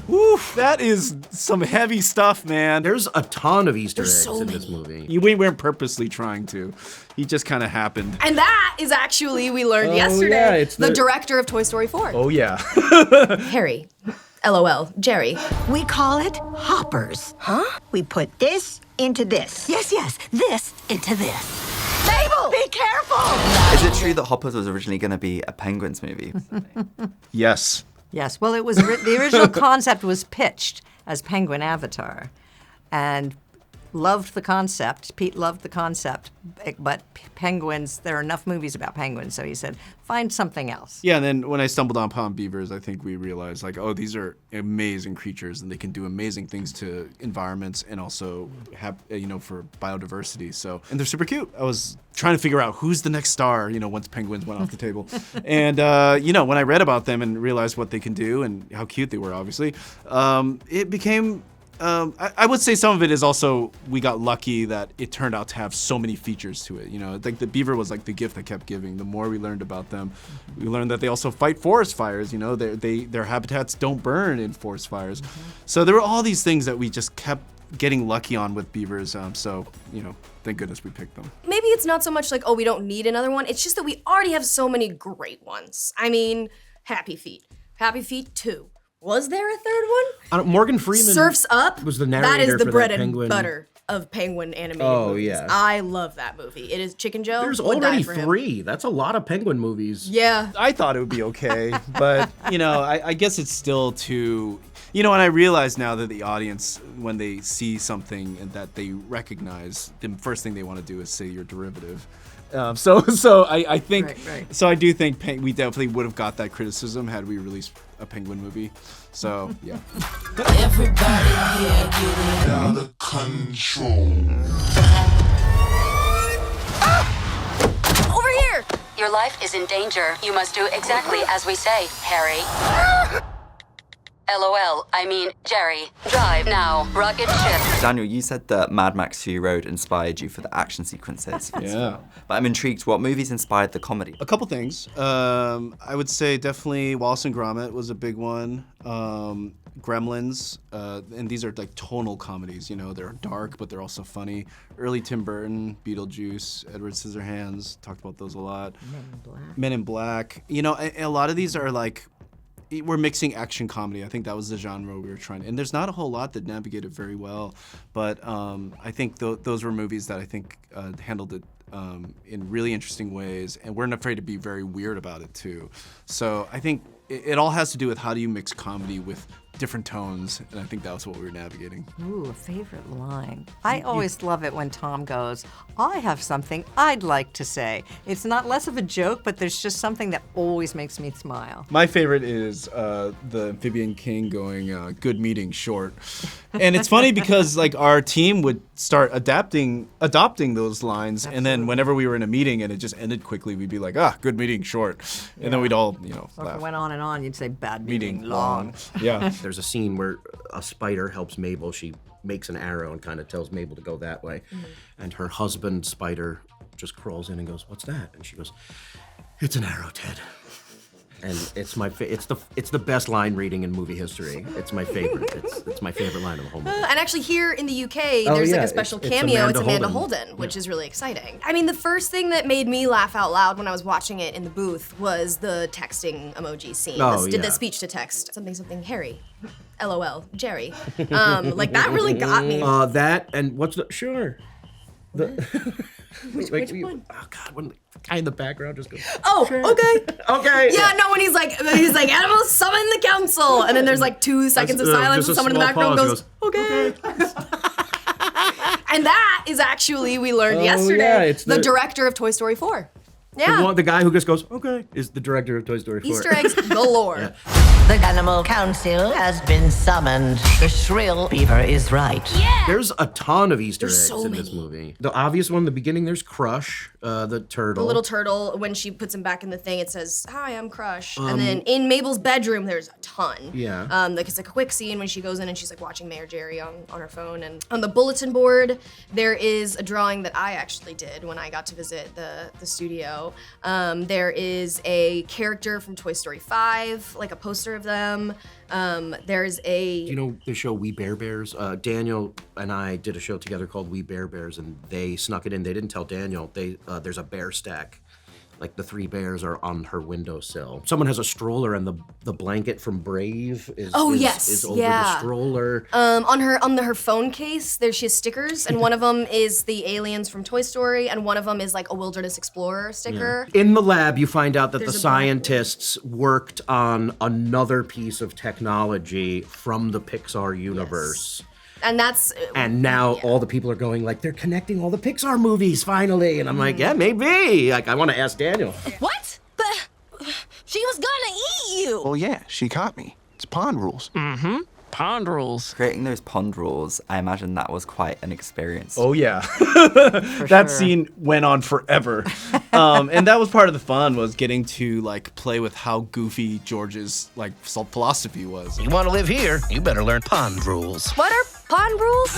Oof, that is some heavy stuff, man. There's a ton of Easter eggs so in this many. movie. We weren't purposely trying to. He just kind of happened. And that is actually, we learned yesterday, yeah, it's the director of Toy Story 4. Oh, yeah. Harry. LOL. Jerry. We call it hoppers. Huh? We put this into this. Yes, this into this. Mabel! Be careful! Is it true that Hoppers was originally going to be a Penguins movie? Yes. Yes, well, it was the original concept was pitched as Penguin Avatar, and loved the concept. Pete loved the concept, but penguins, there are enough movies about penguins, so he said, find something else. Yeah, and then when I stumbled upon beavers, I think we realized, like, oh, these are amazing creatures, and they can do amazing things to environments and also have, for biodiversity. So, and they're super cute. I was trying to figure out who's the next star, once penguins went off the table. And, when I read about them and realized what they can do and how cute they were, obviously, it became... I would say some of it is also we got lucky that it turned out to have so many features to it. Like the beaver was like the gift that kept giving. The more we learned about them, we learned that they also fight forest fires. Their habitats don't burn in forest fires. So there were all these things that we just kept getting lucky on with beavers. Thank goodness we picked them. Maybe it's not so much like, oh, we don't need another one. It's just that we already have so many great ones. I mean, Happy Feet. Happy Feet 2. Was there a third one? Morgan Freeman Surf's Up was the narrator That is the for bread that and penguin. butter of penguin animated Oh, movies. yeah. I love that movie. It is Chicken Joe. There's would die already for him. 3. That's a lot of penguin movies. Yeah. I thought it would be okay, but I guess it's still too. And I realize now that the audience, when they see something and that they recognize, the first thing they want to do is say you're derivative. So I think, Right. so I do think we definitely would have got that criticism had we released a penguin movie. So yeah. Everybody here getting out of control. Over here! Your life is in danger. You must do exactly as we say, Harry. LOL, I mean, Jerry. Drive now. Rocket ship. Daniel, you said that Mad Max Fury Road inspired you for the action sequences. Yeah. But I'm intrigued, what movies inspired the comedy? A couple things. I would say definitely Wallace and Gromit was a big one. Gremlins, and these are like tonal comedies, they're dark, but they're also funny. Early Tim Burton, Beetlejuice, Edward Scissorhands, talked about those a lot. Men in Black. A lot of these are like, we're mixing action comedy. I think that was the genre we were trying. And there's not a whole lot that navigated very well, but I think those were movies that I think handled it in really interesting ways and weren't afraid to be very weird about it too. So I think it all has to do with how do you mix comedy with different tones, and I think that was what we were navigating. Ooh, a favorite line. I always love it when Tom goes, I have something I'd like to say. It's not less of a joke, but there's just something that always makes me smile. My favorite is the Amphibian King going, good meeting, short. And it's funny because like our team would start adopting those lines, and then whenever we were in a meeting and it just ended quickly, we'd be like, good meeting, short. And then we'd all, Or if laugh. it went on and on, you'd say bad Meeting, meeting, long. Yeah. There's a scene where a spider helps Mabel. She makes an arrow and kind of tells Mabel to go that way. And her husband, Spider, just crawls in and goes, what's that? And she goes, it's an arrow, Ted. And it's the best line reading in movie history. It's my favorite. It's my favorite line of the whole movie. And actually here in the UK, there's like a special it's cameo. It's Amanda Amanda Holden, which is really exciting. I mean, the first thing that made me laugh out loud when I was watching it in the booth was the texting emoji scene. Did the speech to text. Something, Harry. LOL, Jerry. Like that really got me. That and what's the, sure. Which one? Oh God, when the guy in the background just goes, Oh, sure. okay. Okay. Yeah, no, when he's like, animals summon the council. And then there's like 2 seconds of silence and someone in the background goes, okay. And that is actually, we learned yesterday, it's the director of Toy Story 4. Yeah. The guy who just goes, okay, is the director of Toy Story 4. Easter eggs galore. The Animal Council has been summoned. The shrill beaver is right. There's a ton of Easter There's eggs so in this many. movie. The obvious one in the beginning, there's Crush, the turtle. The little turtle, when she puts him back in the thing, it says, hi, I'm Crush. And then in Mabel's bedroom, there's a ton. Yeah. Like it's like a quick scene when she goes in and she's like watching Mayor Jerry on her phone. And on the bulletin board, there is a drawing that I actually did when I got to visit the studio. show. There is a character from Toy Story 5, like a poster of them. There's a... You know the show We Bare Bears? Daniel and I did a show together called We Bare Bears, and they snuck it in. They didn't tell Daniel. There's a bear stack. Like the 3 bears are on her windowsill. Someone has a stroller, and the blanket from Brave is over the stroller. On her phone case, she has stickers, and one of them is the aliens from Toy Story, and one of them is like a Wilderness Explorer sticker. In the lab, you find out that the scientists worked on another piece of technology from the Pixar universe. Yes. And now all the people are going like, they're connecting all the Pixar movies finally. And I'm like, yeah, maybe. Like, I want to ask Daniel. What? But she was gonna eat you. Well, yeah, she caught me. It's pond rules. Mm-hmm. Pond rules. Creating those pond rules, I imagine that was quite an experience. Oh yeah, that scene went on forever, and that was part of the fun, was getting to like play with how goofy George's like philosophy was. You want to live here, you better learn pond rules. What are pond rules?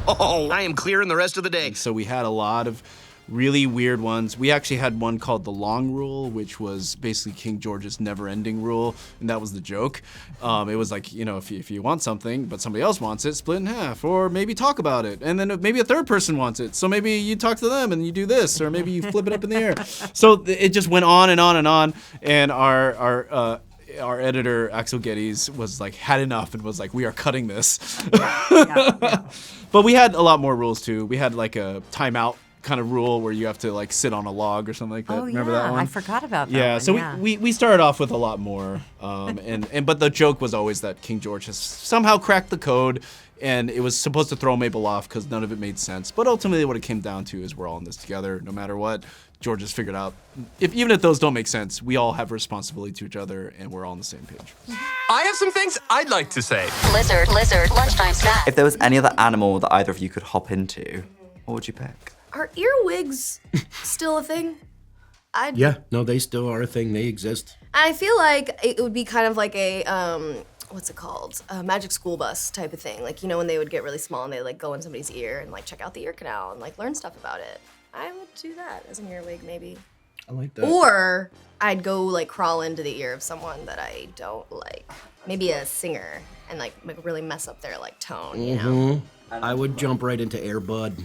Oh, I am clear in the rest of the day. So we had a lot of really weird ones. We actually had one called the Long Rule, which was basically King George's never-ending rule, and that was the joke. It was like, you know, if you want something, but somebody else wants it, split in half, or maybe talk about it, and then maybe a third person wants it, so maybe you talk to them and you do this, or maybe you flip it up in the air. So it just went on and on and on, and our editor, Axel Geddes, was like, had enough and was like, we are cutting this. But we had a lot more rules too. We had like a timeout kind of rule where you have to like sit on a log or something like that. Oh, Remember that one? I forgot about that. Yeah, one. so we started off with a lot more. But the joke was always that King George has somehow cracked the code, and it was supposed to throw Mabel off because none of it made sense. But ultimately what it came down to is we're all in this together, no matter what. George has figured out, even if those don't make sense, we all have responsibility to each other, and we're all on the same page. I have some things I'd like to say. Lizard, lunchtime snack. If there was any other animal that either of you could hop into, what would you pick? Are earwigs still a thing? Yeah, no, they still are a thing. They exist. I feel like it would be kind of like a, what's it called? A magic school bus type of thing. Like, you know, when they would get really small and they like go in somebody's ear and like check out the ear canal and like learn stuff about it. I would do that as an earwig, maybe. I like that. Or I'd go like crawl into the ear of someone that I don't like. Maybe a singer and like really mess up their like tone, you know? I would jump right into Air Bud.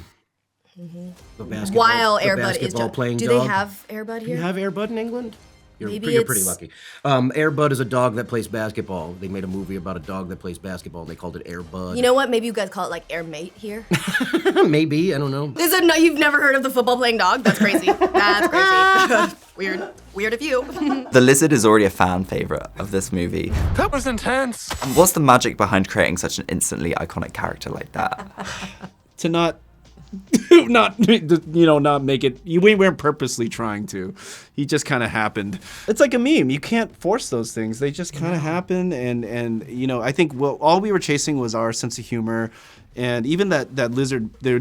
The basketball, While the Air Bud basketball is playing do dog. they have Air Bud Do here? you have Air Bud in England? You're Maybe pretty lucky. Air Bud is a dog that plays basketball. They made a movie about a dog that plays basketball, and they called it Air Bud. You know what? Maybe you guys call it like Air Mate here. Maybe, I don't know. You've never heard of the football playing dog? That's crazy. That's crazy. Weird of you. The lizard is already a fan favorite of this movie. That was intense. What's the magic behind creating such an instantly iconic character like that? To not make it. We weren't purposely trying to. He just kind of happened. It's like a meme. You can't force those things. They just kind of happen. And you know, I think all we were chasing was our sense of humor. And even that lizard, the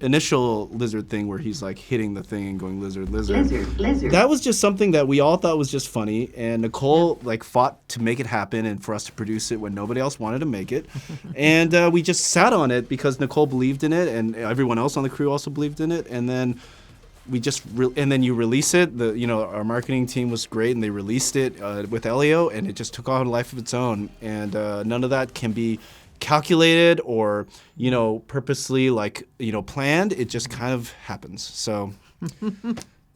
initial lizard thing where he's like hitting the thing and going lizard. That was just something that we all thought was just funny. And Nicole like fought to make it happen and for us to produce it when nobody else wanted to make it. And we just sat on it because Nicole believed in it and everyone else on the crew also believed in it. And then we just and then you release it. Our marketing team was great and they released it with Elio and it just took on a life of its own. And none of that can be calculated or purposely planned. It just kind of happens. So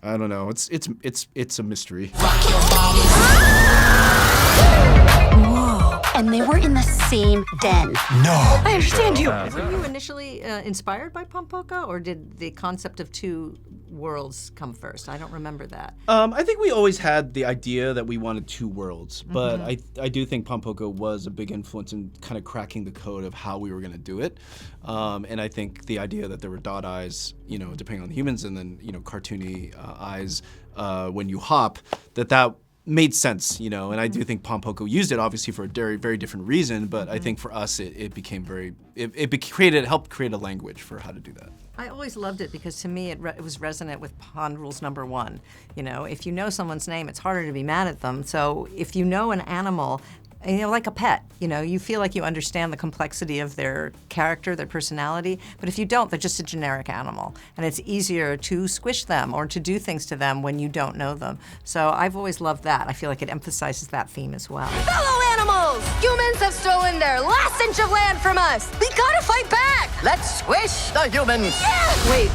I don't know. It's a mystery. Whoa. And they were in the same den. No. I understand you. Were you initially inspired by Pampoka, or did the concept of two worlds come first? I don't remember that. I think we always had the idea that we wanted two worlds, but I do think Pampoka was a big influence in kind of cracking the code of how we were going to do it. And I think the idea that there were dot eyes, depending on the humans, and then, cartoony eyes when you hop, that made sense, and I do think Pampoka used it obviously for a very, very different reason, but I think for us it became helped create a language for how to do that. I always loved it because to me it was resonant with Pond Rules number 1. If you know someone's name, it's harder to be mad at them. So if you know an animal you know, like a pet. You know, you feel like you understand the complexity of their character, their personality, but if you don't, they're just a generic animal. And it's easier to squish them or to do things to them when you don't know them. So I've always loved that. I feel like it emphasizes that theme as well. Fellow animals! Humans have stolen their last inch of land from us! We gotta fight back! Let's squish the humans. Yeah! Wait,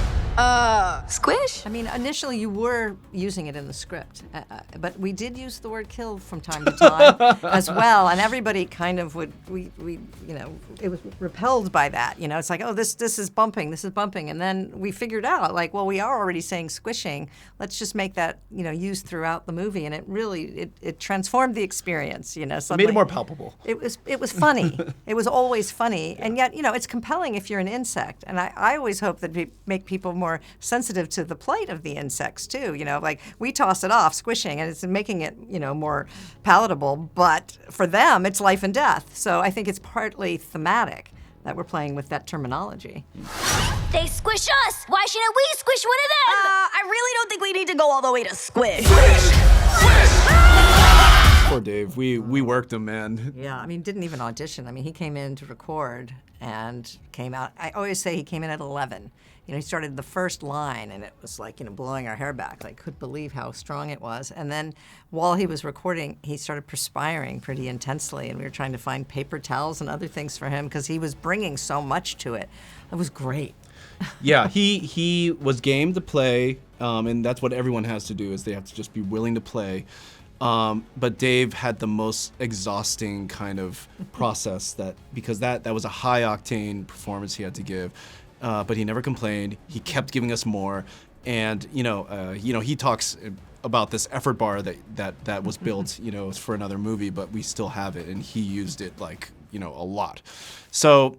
squish? I mean, initially you were using it in the script, but we did use the word kill from time to time as well, and everybody kind of would, we you know, it was repelled by that. You know, it's like, oh, this is bumping, and then we figured out, like, well, we are already saying squishing. Let's just make that, you know, used throughout the movie, and it really, it transformed the make it more palpable. It was funny. It was always funny, and yet, you know, it's compelling if you're an insect, and I always hope that we make people more sensitive to the plight of the insects too. You know, like we toss it off, squishing, and it's making it, you know, more palatable. But for them, it's life and death. So I think it's partly thematic that we're playing with that terminology. They squish us. Why shouldn't we squish one of them? I really don't think we need to go all the way to squish. Poor Dave. We worked him, man. Yeah, I mean, didn't even audition. I mean, he came in to record and came out. I always say he came in at 11. You know, he started the first line, and it was like, you know, blowing our hair back. Like, couldn't believe how strong it was. And then while he was recording, he started perspiring pretty intensely, and we were trying to find paper towels and other things for him because he was bringing so much to it. It was great. Yeah, he was game to play, and that's what everyone has to do, is they have to just be willing to play. But Dave had the most exhausting kind of process because that was a high octane performance he had to give. But he never complained. He kept giving us more, and he talks about this effort bar that was built, you know, for another movie, but we still have it, and he used it like, you know, a lot. So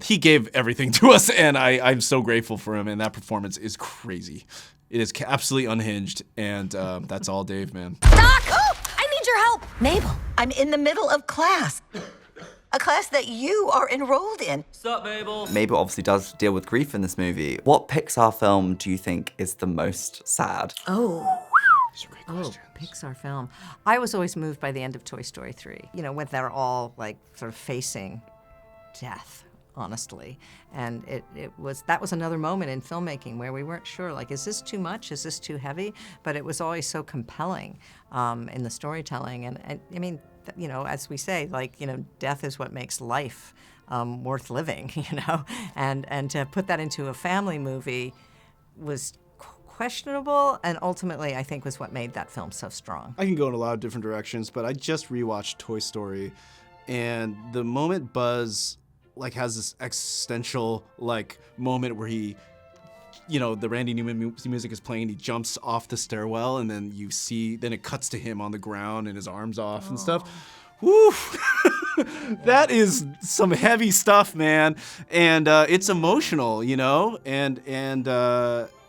he gave everything to us, and I'm so grateful for him. And that performance is crazy. It is absolutely unhinged, and that's all Dave, man. Doc, I need your help. Mabel, I'm in the middle of class. A class that you are enrolled in. Sup, Mabel? Mabel obviously does deal with grief in this movie. What Pixar film do you think is the most sad? Pixar film. I was always moved by the end of Toy Story 3. You know, when they're all like sort of facing death, honestly. And that was another moment in filmmaking where we weren't sure, like, is this too much? Is this too heavy? But it was always so compelling in the storytelling. And I mean, you know, as we say, like, you know, death is what makes life worth living, you know? And to put that into a family movie was questionable, and ultimately I think was what made that film so strong. I can go in a lot of different directions, but I just rewatched Toy Story, and the moment Buzz like has this existential like moment where he, you know, the Randy Newman music is playing, he jumps off the stairwell, and then then it cuts to him on the ground and his arms off and stuff. Woo! That is some heavy stuff, man. And it's emotional, you know? And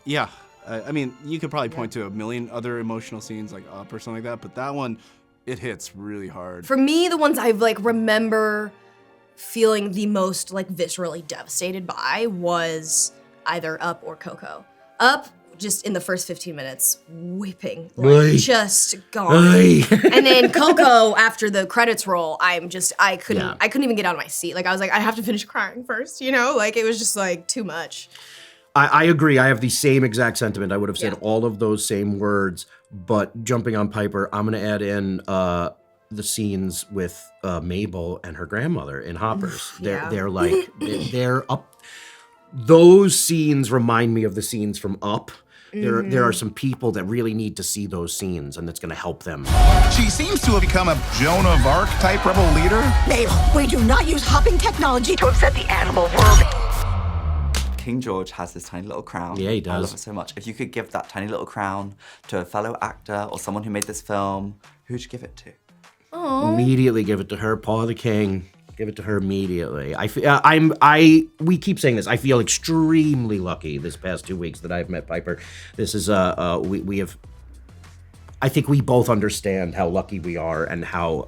yeah. I mean, you could probably point to a million other emotional scenes like Up or something like that, but that one, it hits really hard. For me, the ones I've like remember feeling the most like viscerally devastated by was either Up or Coco. Up, just in the first 15 minutes, weeping, like just gone. And then Coco, after the credits roll, I couldn't even get out of my seat. Like I was like, I have to finish crying first, you know? Like it was just like too much. I agree. I have the same exact sentiment. I would have said all of those same words, but jumping on Piper, I'm going to add in the scenes with Mabel and her grandmother in Hoppers. They're like, they're up. Those scenes remind me of the scenes from Up. There are some people that really need to see those scenes, and that's going to help them. She seems to have become a Joan of Arc type rebel leader. Mabel, we do not use hopping technology to upset the animal world. King George has this tiny little crown. Yeah, he does. I love it so much. If you could give that tiny little crown to a fellow actor or someone who made this film, who'd you give it to? Aww. Immediately give it to her, Paw the King. Give it to her immediately. We keep saying this. I feel extremely lucky this past 2 weeks that I've met Piper. This is we have. I think we both understand how lucky we are and how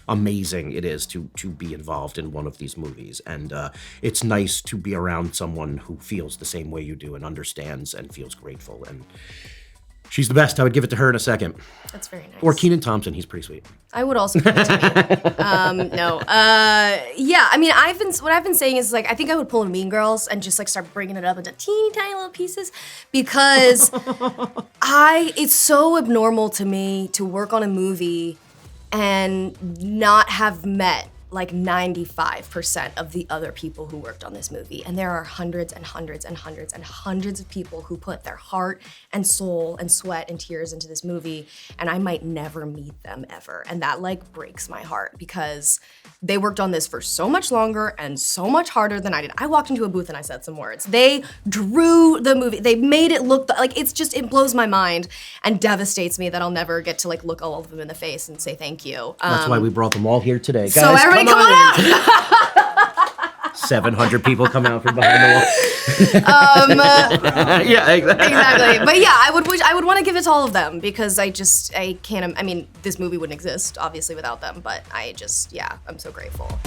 amazing it is to be involved in one of these movies. And it's nice to be around someone who feels the same way you do and understands and feels grateful. And She's the best. I would give it to her in a second. That's very nice. Or Kenan Thompson. He's pretty sweet. I would also give it to me. No. Yeah, I mean, what I've been saying is, like, I think I would pull in Mean Girls and just, like, start breaking it up into teeny tiny little pieces because it's so abnormal to me to work on a movie and not have met like 95% of the other people who worked on this movie. And there are hundreds and hundreds and hundreds and hundreds of people who put their heart and soul and sweat and tears into this movie, and I might never meet them ever. And that like breaks my heart because they worked on this for so much longer and so much harder than I did. I walked into a booth and I said some words. They drew the movie. They made it look like it blows my mind and devastates me that I'll never get to like look all of them in the face and say thank you. That's why we brought them all here today. Guys, so everybody come on out! 700 people come out from behind the wall. Yeah, exactly. But yeah, I would want to give it to all of them because I can't, I mean, this movie wouldn't exist, obviously, without them, but I'm so grateful.